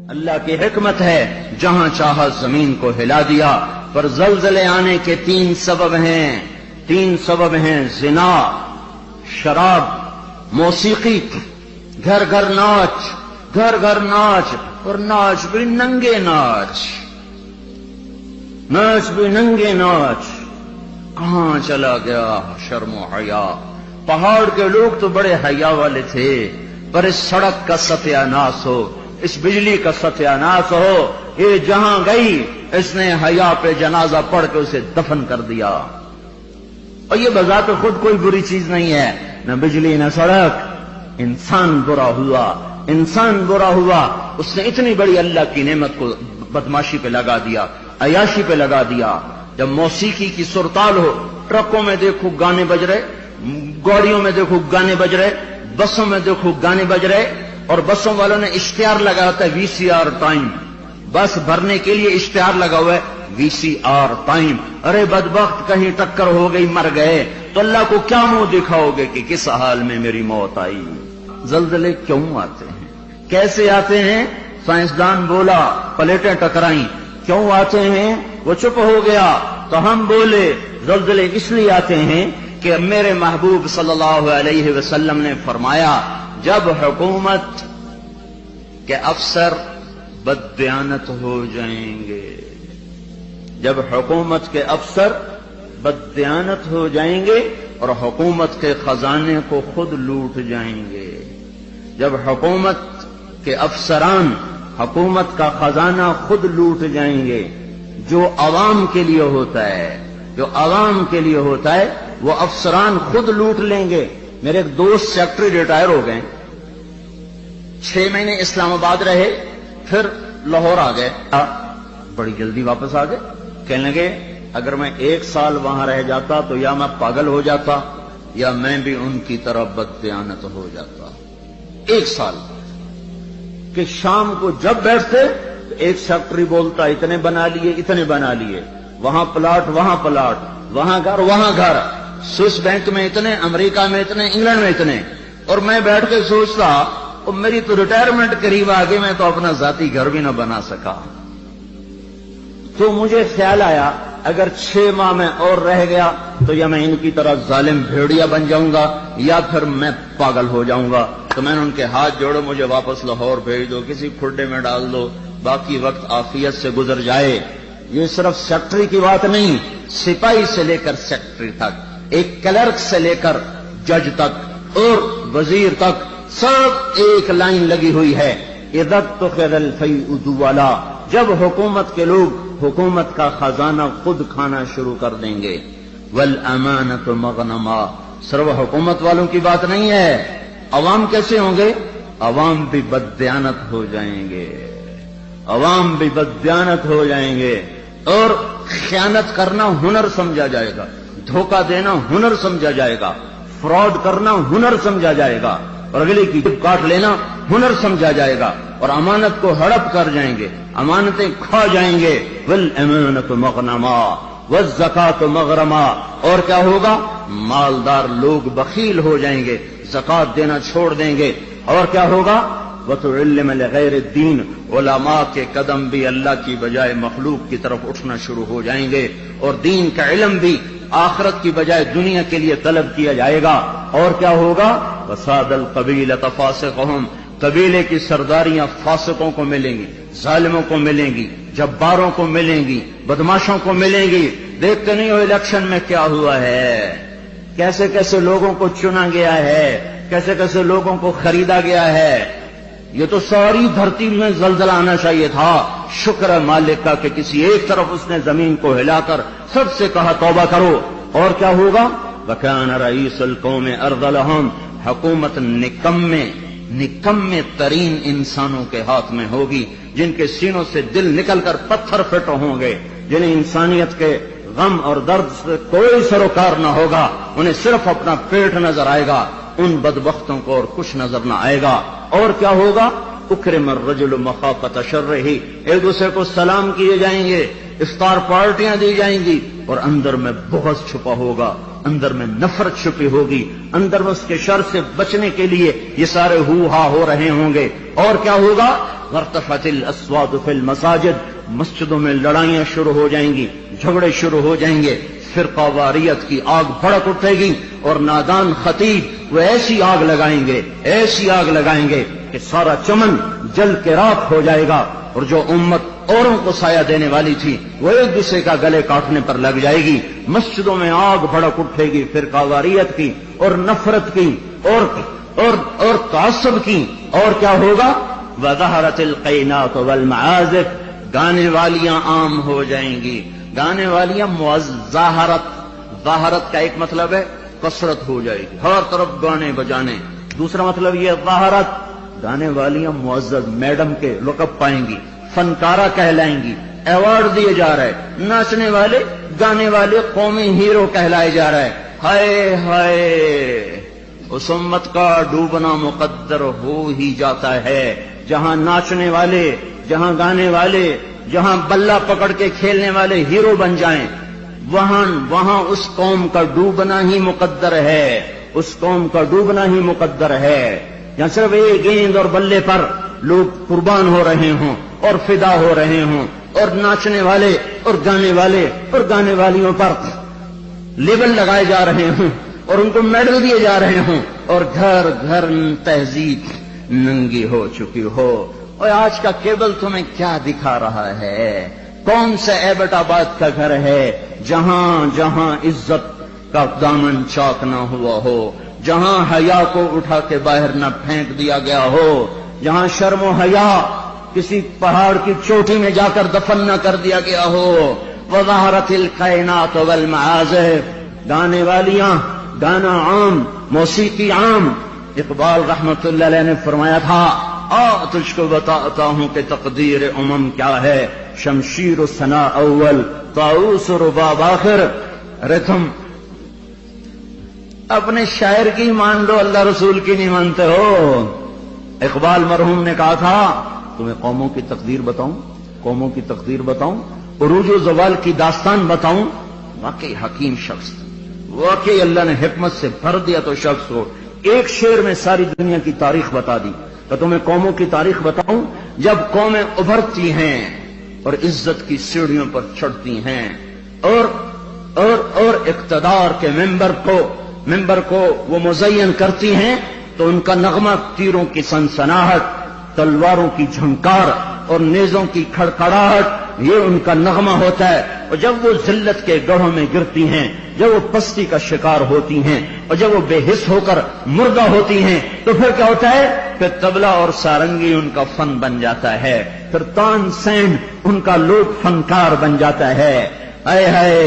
اللہ کی حکمت ہے جہاں چاہا زمین کو ہلا دیا، پر زلزلے آنے کے تین سبب ہیں زنا، شراب، موسیقی، گھر گھر ناچ، اور ناچ بھی ننگے ناچ، کہاں چلا گیا شرم و حیا؟ پہاڑ کے لوگ تو بڑے حیا والے تھے، پر اس سڑک کا ستیہ ناس ہو، اس بجلی کا ستیہ ناس ہو، یہ جہاں گئی اس نے حیا پہ جنازہ پڑھ کے اسے دفن کر دیا۔ اور یہ بذات خود کوئی بری چیز نہیں ہے، نہ بجلی نہ سڑک، انسان برا ہوا، اس نے اتنی بڑی اللہ کی نعمت کو بدماشی پہ لگا دیا، عیاشی پہ لگا دیا۔ جب موسیقی کی سرتال ہو، ٹرکوں میں دیکھو گانے بج رہے، گاڑیوں میں دیکھو گانے بج رہے، بسوں میں دیکھو گانے بج رہے، اور بسوں والوں نے اشتہار لگا ہوتا ہے VCR ٹائم، بس بھرنے کے لیے اشتہار لگا ہوا ہے VCR ٹائم۔ ارے بدبخت کہیں ٹکر ہو گئی مر گئے تو اللہ کو کیا منہ دکھاؤ گے کہ کس حال میں میری موت آئی؟ زلزلے کیوں آتے ہیں؟ کیسے آتے ہیں؟ سائنسدان بولا پلیٹیں ٹکرائیں۔ کیوں آتے ہیں؟ وہ چپ ہو گیا تو ہم بولے زلزلے اس لیے آتے ہیں کہ میرے محبوب صلی اللہ علیہ وسلم نے فرمایا جب حکومت کے افسر بددیانت ہو جائیں گے، جب حکومت کے افسر بددیانت ہو جائیں گے اور حکومت کے خزانے کو خود لوٹ جائیں گے، جب حکومت کے افسران حکومت کا خزانہ خود لوٹ جائیں گے، جو عوام کے لیے ہوتا ہے وہ افسران خود لوٹ لیں گے۔ میرے ایک دوست سیکٹری ریٹائر ہو گئے، 6 مہینے اسلام آباد رہے، پھر لاہور آ گئے، بڑی جلدی واپس آ گئے۔ کہنے لگے اگر میں 1 سال وہاں رہ جاتا تو یا میں پاگل ہو جاتا یا میں بھی ان کی طرح بددیانت ہو جاتا۔ 1 سال کہ شام کو جب بیٹھتے تو ایک سیکٹری بولتا اتنے بنا لیے، وہاں پلاٹ، وہاں گھر، سوئس بینک میں اتنے، امریکہ میں اتنے، انگلینڈ میں اتنے، اور میں بیٹھ کے سوچتا اور میری تو ریٹائرمنٹ قریب آ گئی، میں تو اپنا ذاتی گھر بھی نہ بنا سکا۔ تو مجھے خیال آیا اگر 6 ماہ میں اور رہ گیا تو یا میں ان کی طرح ظالم بھیڑیا بن جاؤں گا یا پھر میں پاگل ہو جاؤں گا۔ تو میں نے ان کے ہاتھ جوڑے، مجھے واپس لاہور بھیج دو، کسی کھڈے میں ڈال دو، باقی وقت عافیت سے گزر جائے۔ یہ صرف سیکٹری کی بات نہیں، سپاہی سے لے کر سیکٹری تک، ایک کلرک سے لے کر جج تک اور وزیر تک، سب ایک لائن لگی ہوئی ہے، اذا اتخذ الفیء دولا، جب حکومت کے لوگ حکومت کا خزانہ خود کھانا شروع کر دیں گے۔ والامانۃ مغنما، صرف حکومت والوں کی بات نہیں ہے، عوام کیسے ہوں گے؟ عوام بھی بددیانت ہو جائیں گے، اور خیانت کرنا ہنر سمجھا جائے گا، دھوکہ دینا ہنر سمجھا جائے گا، فراڈ کرنا ہنر سمجھا جائے گا، اور اگلے کی جیب کاٹ لینا ہنر سمجھا جائے گا، اور امانت کو ہڑپ کر جائیں گے، امانتیں کھا جائیں گے۔ والامانۃ مغنما والزکاۃ مغرما، اور کیا ہوگا؟ مالدار لوگ بخیل ہو جائیں گے، زکات دینا چھوڑ دیں گے، اور کیا ہوگا؟ وَتُعِلِّمَ لِغَيْرِ الدِّينِ، علماء کے قدم بھی اللہ کی بجائے مخلوق کی طرف اٹھنا شروع ہو جائیں گے، اور دین کا علم بھی آخرت کی بجائے دنیا کے لیے طلب کیا جائے گا، اور کیا ہوگا؟ وَسَادَ الْقَبِيلَةَ فَاسِقُهُمْ، قبیلے کی سرداریاں فاسقوں کو ملیں گی، ظالموں کو ملیں گی، جباروں کو ملیں گی، بدماشوں کو ملیں گی۔ دیکھتے نہیں ہو الیکشن میں کیا ہوا ہے، کیسے کیسے لوگوں کو چنا گیا ہے، کیسے کیسے لوگوں کو خریدا گیا ہے۔ یہ تو ساری دھرتی میں زلزلہ آنا چاہیے تھا، شکر ہے مالک کا کہ کسی ایک طرف اس نے زمین کو ہلا کر سب سے کہا توبہ کرو۔ اور کیا ہوگا؟ وَكَانَ رَئِيسُ الْقَوْمِ أَرْذَلَهُمْ، حکومت نکمے ترین انسانوں کے ہاتھ میں ہوگی، جن کے سینوں سے دل نکل کر پتھر فٹ ہوں گے، جنہیں انسانیت کے غم اور درد سے کوئی سروکار نہ ہوگا، انہیں صرف اپنا پیٹ نظر آئے گا، ان بدبختوں کو اور کچھ نظر نہ آئے گا۔ اور کیا ہوگا؟ اکرم الرجل مخافۃ شرہ، ایک دوسرے کو سلام کیے جائیں گے، افطار پارٹیاں دی جائیں گی، اور اندر میں بغض چھپا ہوگا، اندر میں نفرت چھپی ہوگی، اندر میں اس کے شر سے بچنے کے لیے یہ سارے ہو ہا ہو رہے ہوں گے۔ اور کیا ہوگا؟ وارتفعت الاصوات فی المساجد، مسجدوں میں لڑائیاں شروع ہو جائیں گی، جھگڑے شروع ہو جائیں گے، فرقہ واریت کی آگ بھڑک اٹھے گی، اور نادان خطیب وہ ایسی آگ لگائیں گے، ایسی آگ لگائیں گے کہ سارا چمن جل کے راکھ ہو جائے گا، اور جو امت اوروں کو سایہ دینے والی تھی وہ ایک دوسرے کا گلے کاٹنے پر لگ جائے گی۔ مسجدوں میں آگ بھڑک اٹھے گی فرقہ واریت کی اور نفرت کی اور تعصب کی۔ اور کیا ہوگا؟ وظہرت القینات والمعازف، گانے والیاں عام ہو جائیں گی، گانے والیاں ظاہرت کا ایک مطلب ہے کثرت ہو جائے گی، ہر طرف گانے بجانے، دوسرا مطلب یہ ظاہرت، گانے والیاں معزز میڈم کے لقب پائیں گی، فنکارہ کہلائیں گی، ایوارڈ دیے جا رہے، ناچنے والے گانے والے قومی ہیرو کہلائے جا رہے۔ ہائے ہائے، اس امت کا ڈوبنا مقدر ہو ہی جاتا ہے، جہاں ناچنے والے، جہاں گانے والے، جہاں بلہ پکڑ کے کھیلنے والے ہیرو بن جائیں، وہاں اس قوم کا ڈوبنا ہی مقدر ہے، اس قوم کا ڈوبنا ہی مقدر ہے۔ یا صرف ایک گیند اور بلے پر لوگ قربان ہو رہے ہوں اور فدا ہو رہے ہوں، اور ناچنے والے اور گانے والے اور گانے والیوں پر لیبل لگائے جا رہے ہوں اور ان کو میڈل دیے جا رہے ہوں، اور گھر گھر تہذیب ننگی ہو چکی ہو۔ اور آج کا کیبل تمہیں کیا دکھا رہا ہے؟ کون سا ایبٹ آباد کا گھر ہے جہاں جہاں عزت کا دامن چاک نہ ہوا ہو، جہاں حیا کو اٹھا کے باہر نہ پھینک دیا گیا ہو، جہاں شرم و حیا کسی پہاڑ کی چوٹی میں جا کر دفن نہ کر دیا گیا ہو۔ وظہرت القینات والمعازف، گانے والیاں، گانا عام، موسیقی عام۔ اقبال رحمت اللہ علیہ نے فرمایا تھا، تجھ کو بتاتا ہوں کہ تقدیر امم کیا ہے، شمشیر و ثنا اول، طاؤس و رباب آخر۔ ارے تم اپنے شاعر کی مان لو، اللہ رسول کی نہیں مانتے ہو۔ اقبال مرحوم نے کہا تھا، تمہیں قوموں کی تقدیر بتاؤں، قوموں کی تقدیر بتاؤں، عروج و زوال کی داستان بتاؤں۔ واقعی حکیم شخص، واقعی اللہ نے حکمت سے بھر دیا تو شخص کو ایک شعر میں ساری دنیا کی تاریخ بتا دی۔ تو تمہیں قوموں کی تاریخ بتاؤں، جب قومیں ابھرتی ہیں اور عزت کی سیڑھیوں پر چڑھتی ہیں اور اقتدار کے ممبر کو وہ مزین کرتی ہیں، تو ان کا نغمہ تیروں کی سنسناہٹ، تلواروں کی جھنکار اور نیزوں کی کھڑکھڑاہٹ، یہ ان کا نغمہ ہوتا ہے۔ اور جب وہ ذلت کے گڑھوں میں گرتی ہیں، جب وہ پستی کا شکار ہوتی ہیں، اور جب وہ بے حس ہو کر مردہ ہوتی ہیں، تو پھر کیا ہوتا ہے؟ پھر طبلہ اور سارنگی ان کا فن بن جاتا ہے، پھر تان سین ان کا لوک فنکار بن جاتا ہے۔ اے ہائے،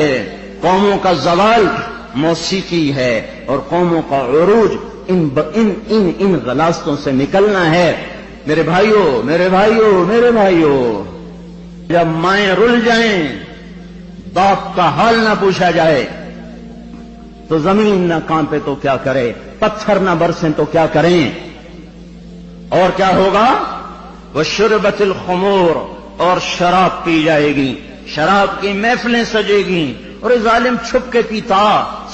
قوموں کا زوال موسیقی ہے، اور قوموں کا عروج ان غلاستوں سے نکلنا ہے۔ میرے بھائیوں، میرے بھائیوں، میرے بھائیوں، جب مائیں رل جائیں، باپ کا حال نہ پوچھا جائے، تو زمین نہ کانپے تو کیا کرے، پتھر نہ برسیں تو کیا کریں۔ اور کیا ہوگا؟ وشربت الخمور، اور شراب پی جائے گی، شراب کی محفلیں سجے گی، اور یہ ظالم چھپ کے پیتا،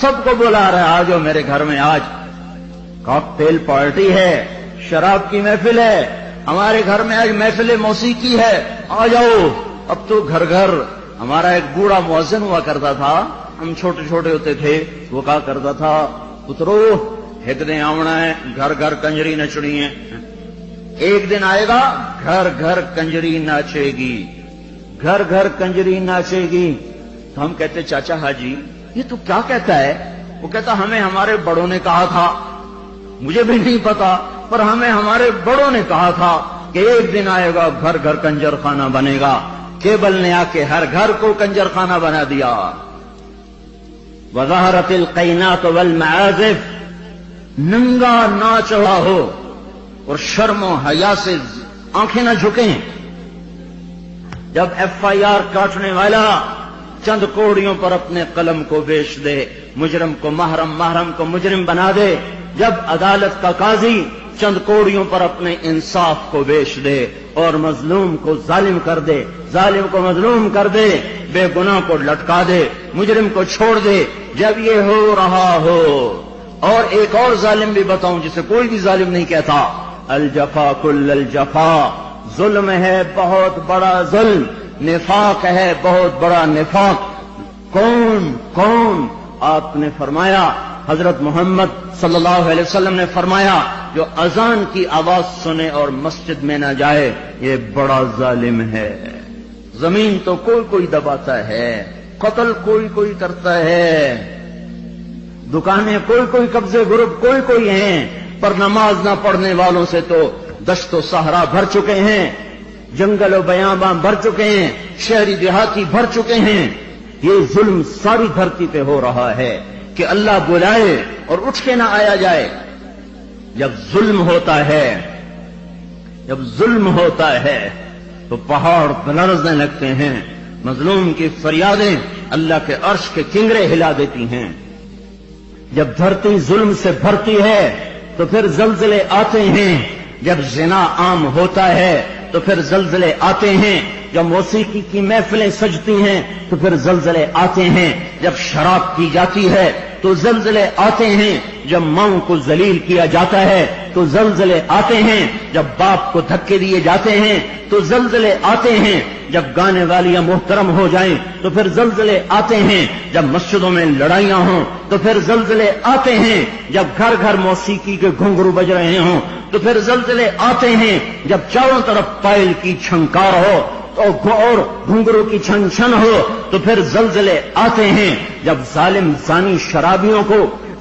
سب کو بلا رہا ہے، آجو میرے گھر میں، آج کاکٹیل پارٹی ہے، شراب کی محفل ہے، ہمارے گھر میں آج محفل موسیقی ہے، آ جاؤ۔ اب تو گھر گھر، ہمارا ایک بوڑھا مؤذن ہوا کرتا تھا، ہم چھوٹے چھوٹے ہوتے تھے، وہ کہا کرتا تھا، پترو ایک دن آونا ہے، گھر گھر کنجری نچڑی ہے، ایک دن آئے گا گھر گھر کنجری ناچے گی، گھر گھر کنجری ناچے گی۔ تو ہم کہتے، چاچا حاجی یہ تو کیا کہتا ہے؟ وہ کہتا، ہمیں ہمارے بڑوں نے کہا تھا، مجھے بھی نہیں پتا، پر ہمیں ہمارے بڑوں نے کہا تھا کہ ایک دن آئے گا گھر گھر کنجر خانہ بنے گا۔ کیبل نے آ کے ہر گھر کو کنجر خانہ بنا دیا۔ وظہرت القینات والمعازف، ننگا ناچ رہا ہو اور شرم و حیا سے آنکھیں نہ جھکیں۔ جب FIR کاٹنے والا چند کوڑیوں پر اپنے قلم کو بیچ دے، مجرم کو محرم، محرم کو مجرم بنا دے، جب عدالت کا قاضی چند کوڑیوں پر اپنے انصاف کو بیچ دے اور مظلوم کو ظالم کر دے، ظالم کو مظلوم کر دے، بے گناہ کو لٹکا دے، مجرم کو چھوڑ دے، جب یہ ہو رہا ہو۔ اور ایک اور ظالم بھی بتاؤں جسے کوئی بھی ظالم نہیں کہتا، الجفا کل الجفا، ظلم ہے بہت بڑا ظلم، نفاق ہے بہت بڑا نفاق۔ کون کون؟ آپ نے فرمایا، حضرت محمد صلی اللہ علیہ وسلم نے فرمایا، جو اذان کی آواز سنے اور مسجد میں نہ جائے یہ بڑا ظالم ہے۔ زمین تو کوئی کوئی دباتا ہے، قتل کوئی کوئی کرتا ہے، دکانیں کوئی کوئی، قبضے گروپ کوئی کوئی ہیں، پر نماز نہ پڑھنے والوں سے تو دشت و صحرا بھر چکے ہیں، جنگل و بیاباں بھر چکے ہیں، شہری دیہاتی بھر چکے ہیں۔ یہ ظلم ساری دھرتی پہ ہو رہا ہے کہ اللہ بلائے اور اٹھ کے نہ آیا جائے۔ جب ظلم ہوتا ہے، جب ظلم ہوتا ہے تو پہاڑ لرزنے لگتے ہیں، مظلوم کی فریادیں اللہ کے عرش کے کنگرے ہلا دیتی ہیں۔ جب دھرتی ظلم سے بھرتی ہے تو پھر زلزلے آتے ہیں، جب زنا عام ہوتا ہے تو پھر زلزلے آتے ہیں، جب موسیقی کی محفلیں سجتی ہیں تو پھر زلزلے آتے ہیں، جب شراب پی جاتی ہے تو زلزلے آتے ہیں، جب ماؤں کو ذلیل کیا جاتا ہے تو زلزلے آتے ہیں، جب باپ کو دھکے دیے جاتے ہیں تو زلزلے آتے ہیں، جب گانے والیاں محترم ہو جائیں تو پھر زلزلے آتے ہیں، جب مسجدوں میں لڑائیاں ہوں تو پھر زلزلے آتے ہیں، جب گھر گھر موسیقی کے گھنگرو بج رہے ہوں تو پھر زلزلے آتے ہیں، جب چاروں طرف پائل کی چھنکار ہو اور گھنگرو کی چھن چھن ہو تو پھر زلزلے آتے ہیں، جب ظالم زانی شرابیوں کو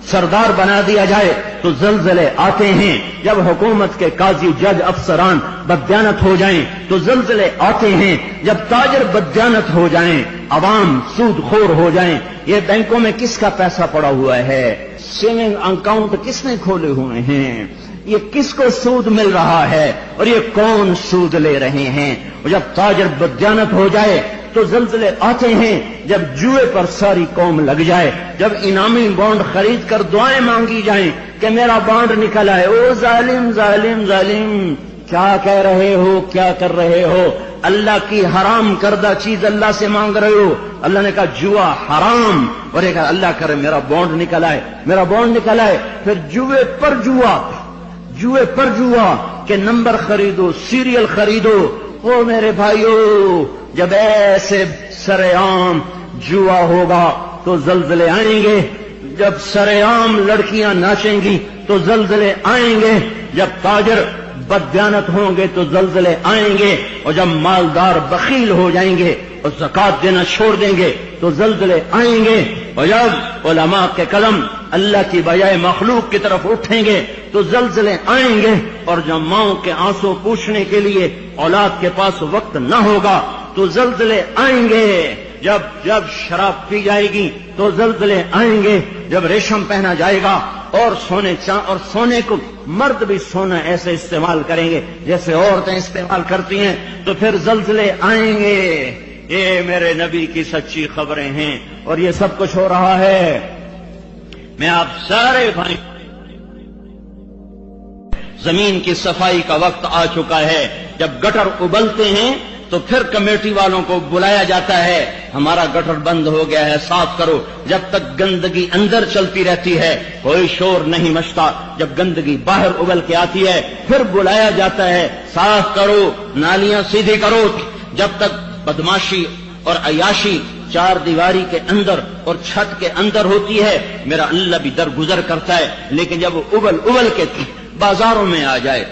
سردار بنا دیا جائے تو زلزلے آتے ہیں، جب حکومت کے قاضی جج افسران بددیانت ہو جائیں تو زلزلے آتے ہیں، جب تاجر بددیانت ہو جائیں، عوام سود خور ہو جائیں۔ یہ بینکوں میں کس کا پیسہ پڑا ہوا ہے؟ سیونگ اکاؤنٹ کس نے کھولے ہوئے ہیں؟ یہ کس کو سود مل رہا ہے اور یہ کون سود لے رہے ہیں؟ اور جب تاجر بددیانت ہو جائے تو زلزلے آتے ہیں، جب جوئے پر ساری قوم لگ جائے، جب انعامی بانڈ خرید کر دعائیں مانگی جائیں کہ میرا بانڈ نکل آئے۔ او ظالم ظالم ظالم، کیا کہہ رہے ہو، کیا کر رہے ہو؟ اللہ کی حرام کردہ چیز اللہ سے مانگ رہے ہو۔ اللہ نے کہا جوا حرام، اور یہ کہا اللہ کرے میرا بانڈ نکل آئے، میرا بانڈ نکل آئے۔ پھر جوئے پر جوا، جوئے پر جوا کہ نمبر خریدو، سیریل خریدو۔ او میرے بھائیو، جب ایسے سرے عام جوا ہوگا تو زلزلے آئیں گے، جب سرے عام لڑکیاں ناچیں گی تو زلزلے آئیں گے، جب تاجر بددیانت ہوں گے تو زلزلے آئیں گے، اور جب مالدار بخیل ہو جائیں گے اور زکات دینا چھوڑ دیں گے تو زلزلے آئیں گے، اور جب علماء کے قلم اللہ کی بجائے مخلوق کی طرف اٹھیں گے تو زلزلے آئیں گے، اور جب ماؤں کے آنسو پوچھنے کے لیے اولاد کے پاس وقت نہ ہوگا تو زلزلے آئیں گے، جب شراب پی جائے گی تو زلزلے آئیں گے، جب ریشم پہنا جائے گا اور سونے کو مرد بھی سونا ایسے استعمال کریں گے جیسے عورتیں استعمال کرتی ہیں تو پھر زلزلے آئیں گے۔ یہ میرے نبی کی سچی خبریں ہیں اور یہ سب کچھ ہو رہا ہے۔ میں آپ سارے بھائی، زمین کی صفائی کا وقت آ چکا ہے۔ جب گٹر ابلتے ہیں تو پھر کمیٹی والوں کو بلایا جاتا ہے، ہمارا گٹر بند ہو گیا ہے، صاف کرو۔ جب تک گندگی اندر چلتی رہتی ہے کوئی شور نہیں مچتا، جب گندگی باہر ابل کے آتی ہے پھر بلایا جاتا ہے، صاف کرو، نالیاں سیدھی کرو۔ جب تک بدماشی اور عیاشی چار دیواری کے اندر اور چھت کے اندر ہوتی ہے میرا اللہ بھی درگزر کرتا ہے، لیکن جب وہ ابل کے بازاروں میں آ جائے،